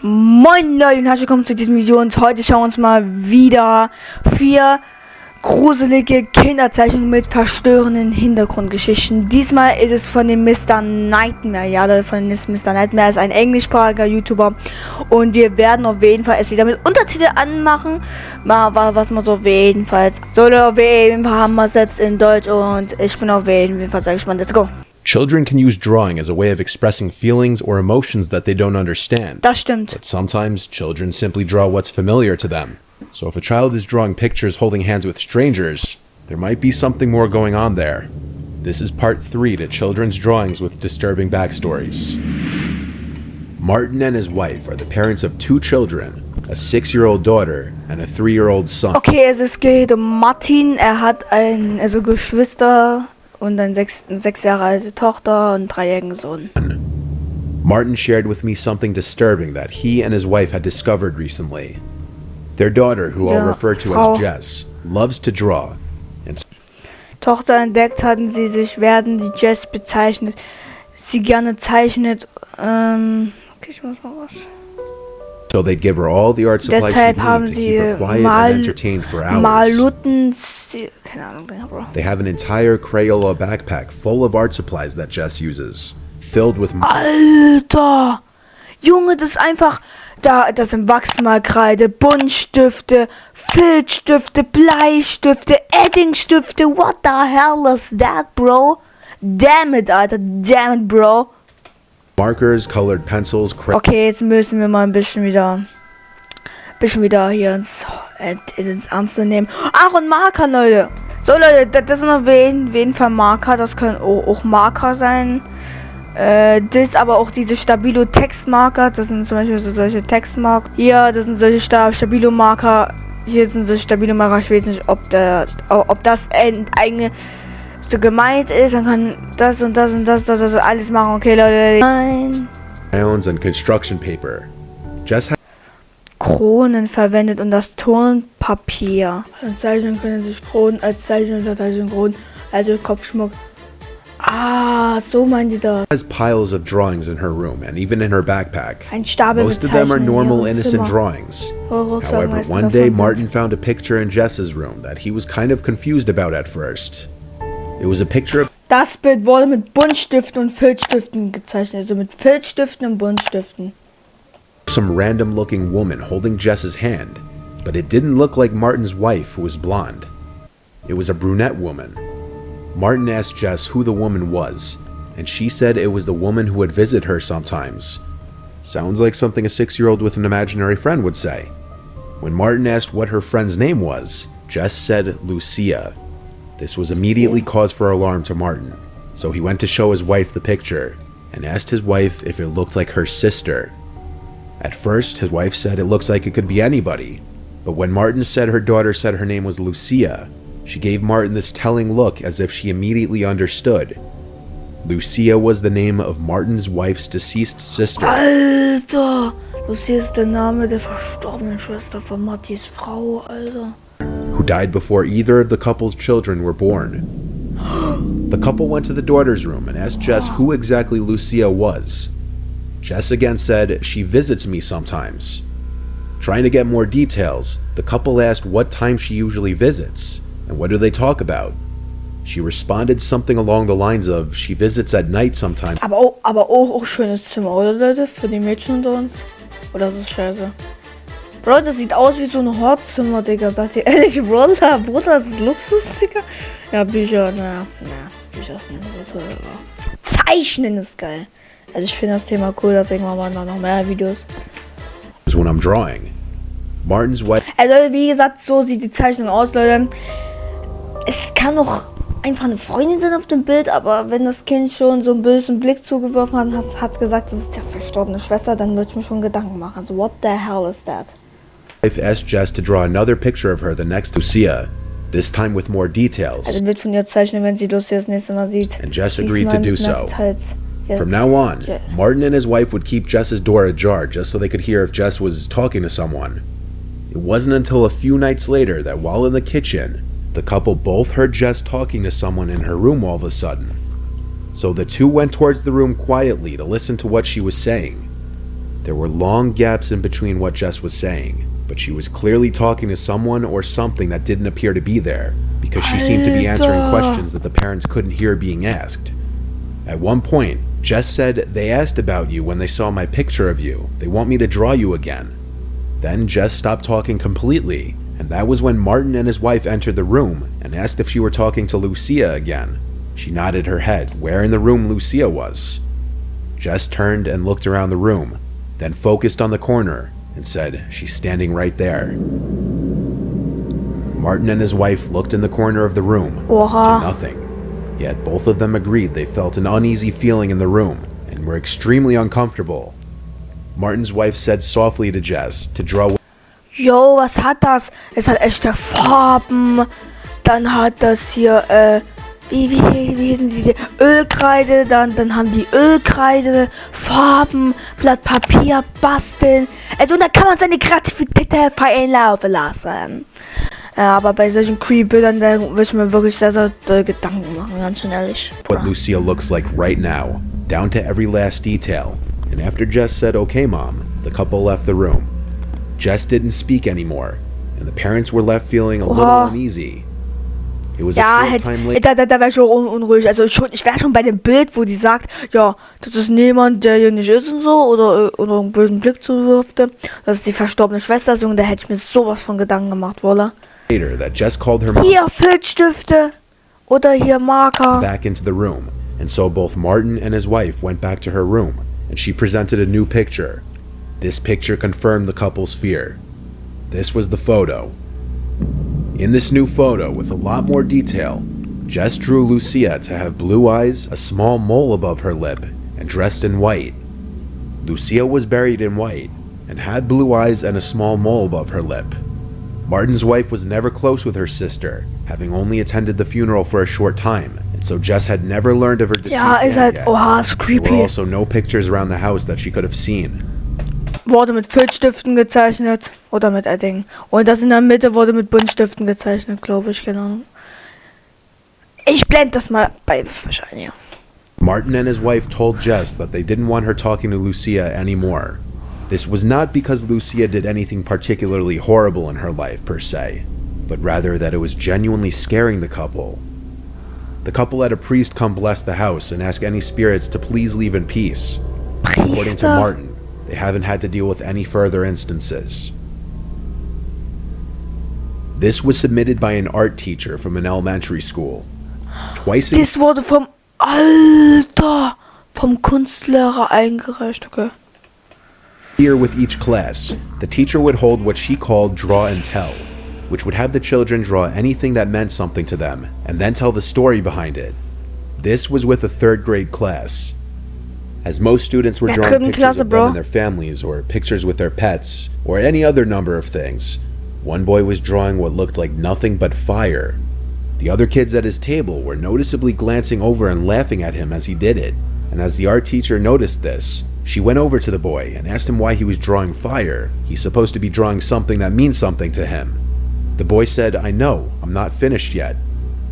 Moin Leute und herzlich willkommen zu diesem Video und heute schauen wir uns mal wieder 4 gruselige Kinderzeichnungen mit verstörenden Hintergrundgeschichten. Diesmal ist es von dem Mr. Nightmare. Ja, Leute, von dem Mr. Nightmare ist ein englischsprachiger YouTuber und wir werden auf jeden Fall es wieder mit Untertitel anmachen. Was man so auf jeden Fall. So Leute, auf jeden Fall haben wir es jetzt in Deutsch und ich bin auf jeden Fall sehr gespannt. Let's go! Children can use drawing as a way of expressing feelings or emotions that they don't understand. Das stimmt. But sometimes children simply draw what's familiar to them. So if a child is drawing pictures holding hands with strangers, there might be something more going on there. This is part 3 to children's drawings with disturbing backstories. Martin and his wife are the parents of 2 children, a 6-year-old daughter and a 3-year-old son. Okay, es geht um Martin. Er hat Geschwister und eine 6 Jahre alte Tochter und einen 3-jährigen Sohn. Martin shared with me something disturbing that he and his wife had discovered recently. Their daughter, who I'll refer to as Jess, loves to draw. Tochter entdeckt hatten sie sich, werden die Jess bezeichnet. Sie gerne zeichnet. Okay, ich muss mal was. So they'd give her all the art supplies she needed to keep her quiet and entertained for hours. Maluten, keine Ahnung, Bro. They have an entire Crayola backpack full of art supplies that Jess uses, filled with. Alter, Junge, das ist einfach. Das sind Wachsmalkreide, Buntstifte, Filzstifte, Bleistifte, Eddingstifte. What the hell is that, bro? Damn it, Alter, damn it, bro. Markers, colored pencils. Okay, jetzt müssen wir mal ein bisschen wieder hier ins Ernste nehmen. Ach, und Marker, Leute. So, Leute, das sind auf jeden Fall Marker. Das können auch Marker sein. Das ist aber auch diese Stabilo-Textmarker. Das sind zum Beispiel so solche Textmarker. Hier, das sind solche Stabilo-Marker. Hier sind solche Stabilo-Marker. Ich weiß nicht, ob das eigene so gemeint ist. Dann kann das und das und das alles machen. Okay, Leute. Nein. Crayons and construction paper. Jess hat Kronen verwendet und das Tonpapier. Als Zeichnung können sich Kronen als Zeichnung unterteilen. Kronen, also Kopfschmuck. Ah, so meint ihr das. Has piles of drawings in her room and even in her backpack. Ein Stapel Most of them are normal, innocent drawings. However, one day Martin found a picture in Jess's room that he was kind of confused about at first. It was a picture of. Das Bild wurde mit Buntstiften und Filzstiften gezeichnet, also mit Filzstiften und Buntstiften. Some random looking woman holding Jess's hand, but it didn't look like Martin's wife, who was blonde. It was a brunette woman. Martin asked Jess who the woman was, and she said it was the woman who would visit her sometimes. Sounds like something a 6-year-old with an imaginary friend would say. When Martin asked what her friend's name was, Jess said Lucia. This was immediately cause for alarm to Martin, so he went to show his wife the picture and asked his wife if it looked like her sister. At first, his wife said it looks like it could be anybody, but when Martin said her daughter said her name was Lucia, she gave Martin this telling look as if she immediately understood. Lucia was the name of Martin's wife's deceased sister. Alter, Lucia ist der Name der verstorbenen Schwester von Mattis Frau, Alter. Who died before either of the couple's children were born. The couple went to the daughter's room and asked Jess who exactly Lucia was. Jess again said, "She visits me sometimes." Trying to get more details, the couple asked what time she usually visits, and what do they talk about. She responded something along the lines of, "She visits at night sometimes." Aber auch schönes Zimmer, oder Leute? Für die Mädchen unter uns? Oder ist das scheiße? Bro, das sieht aus wie so ein Hortzimmer, Digga. Sagt ihr ehrlich, Bruder, das ist Luxus, Digga? Ja, Bücher, Bücher sind nicht so toll, aber Zeichnen ist geil. Also ich finde das Thema cool, deswegen machen wir noch mehr Videos. When I'm drawing. Martin's wife. Also wie gesagt, so sieht die Zeichnung aus, Leute. Es kann auch einfach eine Freundin sein auf dem Bild, aber wenn das Kind schon so einen bösen Blick zugeworfen hat gesagt, das ist ja verstorbene Schwester, dann würde ich mir schon Gedanken machen. So, what the hell is that? Wife asked Jess to draw another picture of her the next Lucia, this time with more details. Also wird von ihr zeichnen, wenn sie Lucia das nächste Mal sieht. And Jess agreed to do so. From now on, Martin and his wife would keep Jess's door ajar just so they could hear if Jess was talking to someone. It wasn't until a few nights later that while in the kitchen, the couple both heard Jess talking to someone in her room all of a sudden. So the two went towards the room quietly to listen to what she was saying. There were long gaps in between what Jess was saying, but she was clearly talking to someone or something that didn't appear to be there, because she seemed to be answering questions that the parents couldn't hear being asked. At one point, Jess said, "They asked about you when they saw my picture of you. They want me to draw you again." Then Jess stopped talking completely, and that was when Martin and his wife entered the room and asked if she were talking to Lucia again. She nodded her head where in the room Lucia was. Jess turned and looked around the room, then focused on the corner and said, "She's standing right there." Martin and his wife looked in the corner of the room to nothing. Yet both of them agreed they felt an uneasy feeling in the room and were extremely uncomfortable. Martin's wife said softly to Jess to draw. Jo, was hat das? Es hat echte Farben. Dann hat das hier, wie hießen die? Ölkreide. Dann haben die Ölkreide, Farben, Blatt Papier, basteln. Also da kann man seine Kreativität freien Laufe lassen. Aber bei solchen Creepy-Bildern, da will ich mir wirklich sehr Gedanken machen, ganz schön ehrlich. What Lucia looks like right now, down to every last detail. And after Jess said, "Okay, Mom," the couple left the room. Jess didn't speak anymore, and the parents were left feeling a little uneasy. It was a short time later. Da wäre ich schon unruhig. Also ich wäre schon bei dem Bild, wo die sagt, ja, das ist niemand, der hier nicht ist und so, oder einen bösen Blick zuwirfte. Das ist die verstorbene Schwester, so, und da hätte ich mir sowas von Gedanken gemacht, wolle. That Jess called her mom hier Filzstifte oder hier Marker back into the room, and so both Martin and his wife went back to her room, and she presented a new picture. This picture confirmed the couple's fear. This was the photo. In this new photo, with a lot more detail, Jess drew Lucia to have blue eyes, a small mole above her lip, and dressed in white. Lucia was buried in white, and had blue eyes and a small mole above her lip. Martin's wife was never close with her sister, having only attended the funeral for a short time, and so Jess had never learned of her deceased aunt yet. Ist creepy. There were also no pictures around the house that she could have seen. Wurde mit Filzstiften gezeichnet oder mit Edding. Und das in der Mitte wurde mit Buntstiften gezeichnet, glaube ich, keine Ahnung. Ich blende das mal beides wahrscheinlich. Martin and his wife told Jess that they didn't want her talking to Lucia anymore. This was not because Lucia did anything particularly horrible in her life, per se, but rather that it was genuinely scaring the couple. The couple had a priest come bless the house and ask any spirits to please leave in peace. According to Martin, they haven't had to deal with any further instances. This was submitted by an art teacher from an elementary school. Twice a Das wurde vom Kunstlehrer eingereicht, okay. year with each class, the teacher would hold what she called draw and tell, which would have the children draw anything that meant something to them and then tell the story behind it. This was with a third grade class. As most students were drawing pictures of them and their families, or pictures with their pets, or any other number of things, one boy was drawing what looked like nothing but fire. The other kids at his table were noticeably glancing over and laughing at him as he did it, and as the art teacher noticed this, she went over to the boy and asked him why he was drawing fire. He's supposed to be drawing something that means something to him. The boy said, "I know, I'm not finished yet."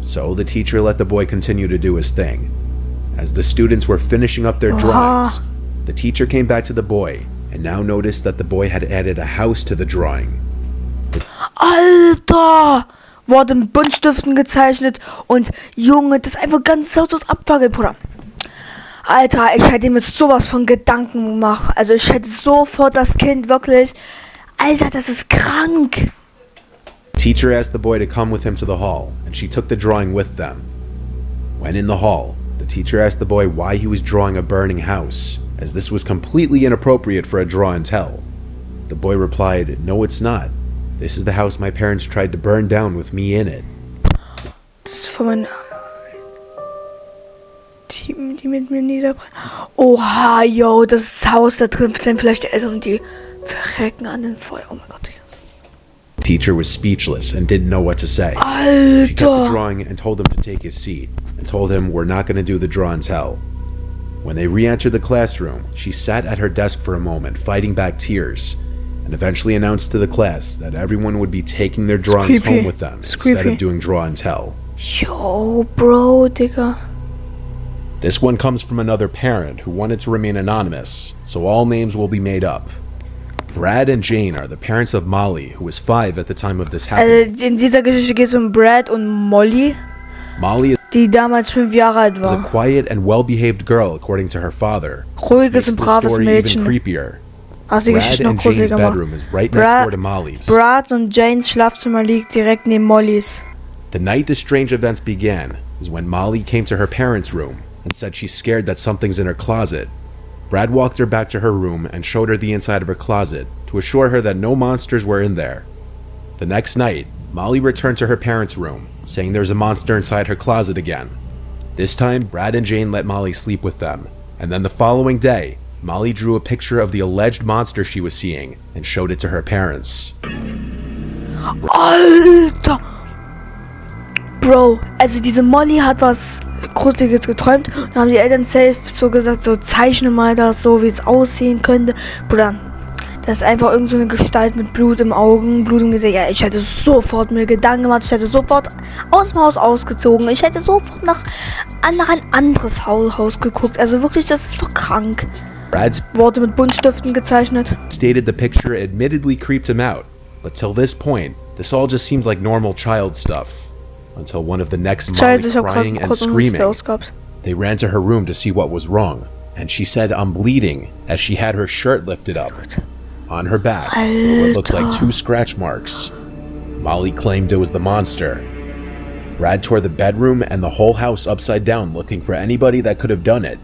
So the teacher let the boy continue to do his thing. As the students were finishing up their drawings, the teacher came back to the boy and now noticed that the boy had added a house to the drawing. Alter! Wurde mit Buntstiften gezeichnet und Junge, das ist einfach ganz so aus Abfall, Bruder. Alter, ich hätte mir sowas von Gedanken gemacht. Also ich hätte sofort das Kind wirklich... Alter, das ist krank. The teacher asked the boy to come with him to the hall, and she took the drawing with them. When in the hall, the teacher asked the boy why he was drawing a burning house, as this was completely inappropriate for a draw and tell. The boy replied, "No, it's not. This is the house my parents tried to burn down with me in it." Das ist von meinen... Die mit mir niederbrennen. Oha, yo, das Haus da drin sind vielleicht die Eltern und die verrecken an den Feuer. Oh mein Gott. The teacher was speechless and didn't know what to say. Alter. She kept the drawing and told him to take his seat, and told him we're not going to do the draw and tell. When they re-entered the classroom, she sat at her desk for a moment, fighting back tears, and eventually announced to the class that everyone would be taking their drawings home with them instead of doing draw and tell. Yo, Bro, Digga. This one comes from another parent who wanted to remain anonymous, so all names will be made up. Brad and Jane are the parents of Molly, who was 5 at the time of this happening. In dieser Geschichte geht es um Brad und Molly, Molly die damals 5 Jahre alt is a war. quiet and well-behaved girl, according to her father. Ruhiges und Makes the braves story even Mädchen. creepier. Also die Brad Geschichte noch and Jane's gruseliger macht. bedroom is right next door to Molly's. Brad und Janes Schlafzimmer liegt direkt neben Mollys. The night the strange events began is when Molly came to her parents' room and said she's scared that something's in her closet. Brad walked her back to her room and showed her the inside of her closet to assure her that no monsters were in there. The next night, Molly returned to her parents' room, saying there's a monster inside her closet again. This time, Brad and Jane let Molly sleep with them, and then the following day, Molly drew a picture of the alleged monster she was seeing and showed it to her parents. Alter! Bro, also diese Molly hat was Gruseliges geträumt und haben die Eltern safe so gesagt, so zeichne mal das so, wie es aussehen könnte. Bruder, das ist einfach irgend so eine Gestalt mit Blut im Augen, Blut im Gesicht. Ja, ich hätte sofort mir Gedanken gemacht, ich hätte sofort aus dem Haus ausgezogen. Ich hätte sofort nach ein anderes Haus geguckt. Also wirklich, das ist doch krank. Brad's Worte mit Buntstiften gezeichnet. stated the picture admittedly creeped him out, but till this point, this all just seems like normal child stuff. Until one of the next Molly Scheiße, ich hab crying and kurz screaming. ausgehabt. They ran to her room to see what was wrong, and she said, "I'm bleeding," as she had her shirt lifted up. On her back were what looked like 2 scratch marks. Molly claimed it was the monster. Brad tore the bedroom and the whole house upside down looking for anybody that could have done it.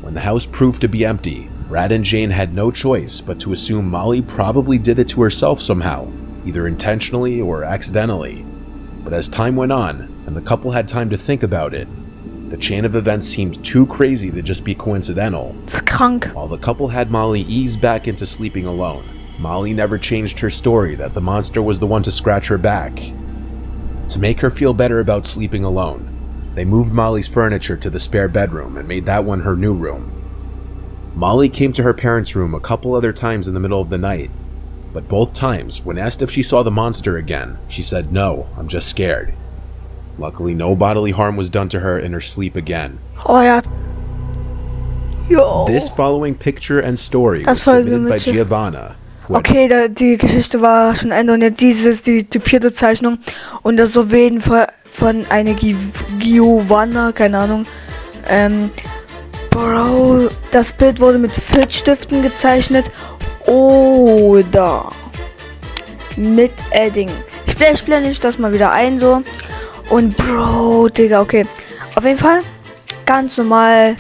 When the house proved to be empty, Brad and Jane had no choice but to assume Molly probably did it to herself somehow, either intentionally or accidentally. But as time went on, and the couple had time to think about it, the chain of events seemed too crazy to just be coincidental. Das ist krank. While the couple had Molly ease back into sleeping alone, Molly never changed her story that the monster was the one to scratch her back. To make her feel better about sleeping alone, they moved Molly's furniture to the spare bedroom and made that one her new room. Molly came to her parents' room a couple other times in the middle of the night, but both times, when asked if she saw the monster again, she said, "No, I'm just scared." Luckily, no bodily harm was done to her in her sleep again. Oh ja. Jo. This following picture and story Das was folgende submitted by Mitte. Giovanna, who had Okay, die Geschichte war schon Ende und jetzt die 4. Zeichnung und das ist auf jeden Fall von einer Giovanna, keine Ahnung. Bro, das Bild wurde mit Filzstiften gezeichnet oder mit Edding. Ich blende ich das mal wieder ein so. Und Bro, Digga, okay. Auf jeden Fall ganz normal.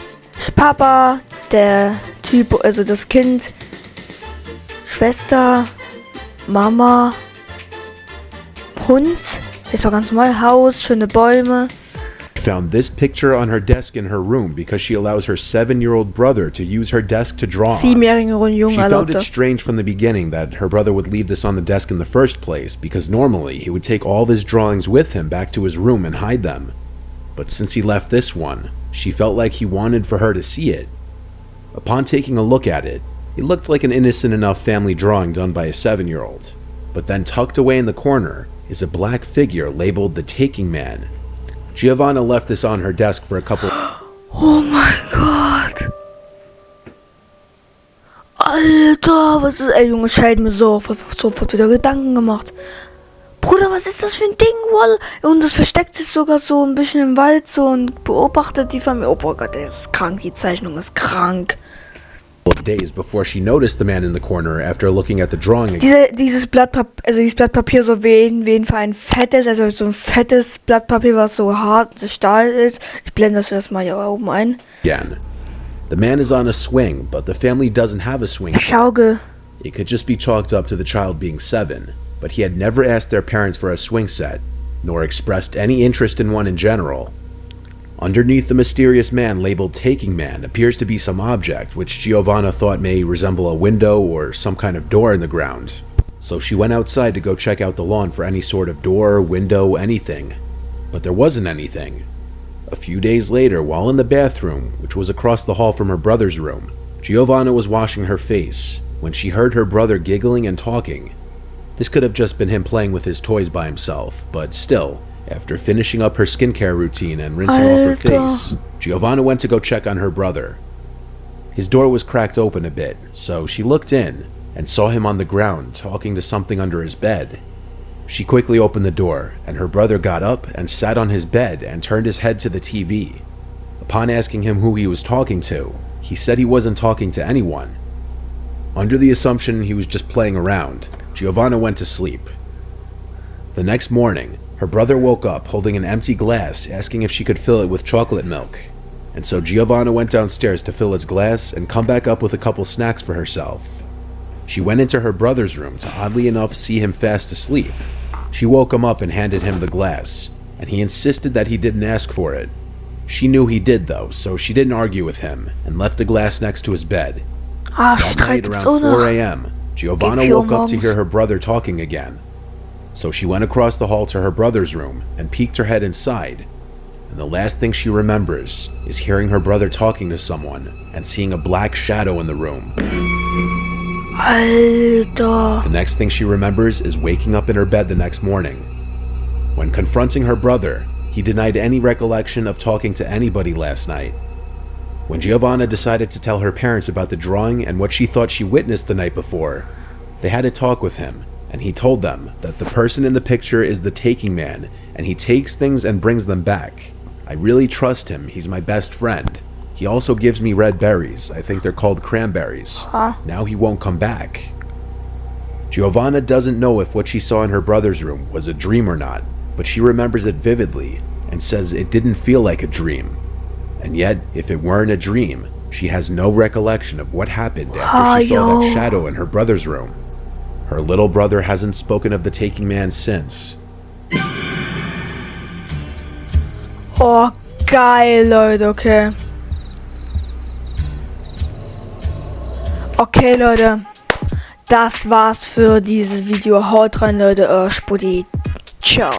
Papa, der Typ, also das Kind, Schwester, Mama, Hund, ist doch ganz normal, Haus, schöne Bäume. found this picture on her desk in her room because she allows her 7-year-old brother to use her desk to draw on. 7-jährigen She Jungen found it erlaubte. strange from the beginning that her brother would leave this on the desk in the first place, because normally he would take all of his drawings with him back to his room and hide them. But since he left this one, she felt like he wanted for her to see it. Upon taking a look at it, it looked like an innocent enough family drawing done by a 7-year-old. But then tucked away in the corner is a black figure labeled the Taking Man. Giovanna left this on her desk for a couple... Oh mein Gott. Alter, was ist... Ey, Junge, ich hätte mir sofort wieder Gedanken gemacht. Bruder, was ist das für ein Ding, Wall? Und das versteckt sich sogar so ein bisschen im Wald so und beobachtet die Familie. Oh Gott, der ist krank, die Zeichnung ist krank. days before she noticed the man in the corner after looking at the drawing again. Dieses Blattpapier so wie jeden Fall ein fettes, also so ein fettes Blattpapier, was so hart Stahl ist. Ich blende das mal hier oben ein. The man is on a swing, but the family doesn't have a swing. Schaukel. It could just be chalked up to the child being 7, but he had never asked their parents for a swing set, nor expressed any interest in one in general. Underneath the mysterious man labeled Taking Man appears to be some object which Giovanna thought may resemble a window or some kind of door in the ground. So she went outside to go check out the lawn for any sort of door, window, anything. But there wasn't anything. A few days later, while in the bathroom, which was across the hall from her brother's room, Giovanna was washing her face when she heard her brother giggling and talking. This could have just been him playing with his toys by himself, but still, after finishing up her skincare routine and rinsing off her face, Giovanna went to go check on her brother. His door was cracked open a bit, so she looked in and saw him on the ground talking to something under his bed. She quickly opened the door, and her brother got up and sat on his bed and turned his head to the TV. Upon asking him who he was talking to, he said he wasn't talking to anyone. Under the assumption he was just playing around, Giovanna went to sleep. The next morning, her brother woke up holding an empty glass, asking if she could fill it with chocolate milk. And so Giovanna went downstairs to fill his glass and come back up with a couple snacks for herself. She went into her brother's room to oddly enough see him fast asleep. She woke him up and handed him the glass, and he insisted that he didn't ask for it. She knew he did though, so she didn't argue with him and left the glass next to his bed. That night around 4 a.m., Giovanna woke up to hear her brother talking again. So she went across the hall to her brother's room and peeked her head inside. And the last thing she remembers is hearing her brother talking to someone and seeing a black shadow in the room. Alter. The next thing she remembers is waking up in her bed the next morning. When confronting her brother, he denied any recollection of talking to anybody last night. When Giovanna decided to tell her parents about the drawing and what she thought she witnessed the night before, they had a talk with him, and he told them that the person in the picture is the taking man, and he takes things and brings them back. I really trust him, he's my best friend. He also gives me red berries, I think they're called cranberries. Now he won't come back. Giovanna doesn't know if what she saw in her brother's room was a dream or not, but she remembers it vividly and says it didn't feel like a dream. And yet, if it weren't a dream, she has no recollection of what happened after she saw that shadow in her brother's room. Her little brother hasn't spoken of the taking man since. Oh, geil, Leute, okay. Okay, Leute. Das war's für dieses Video. Haut rein, Leute. Sputti. Ciao.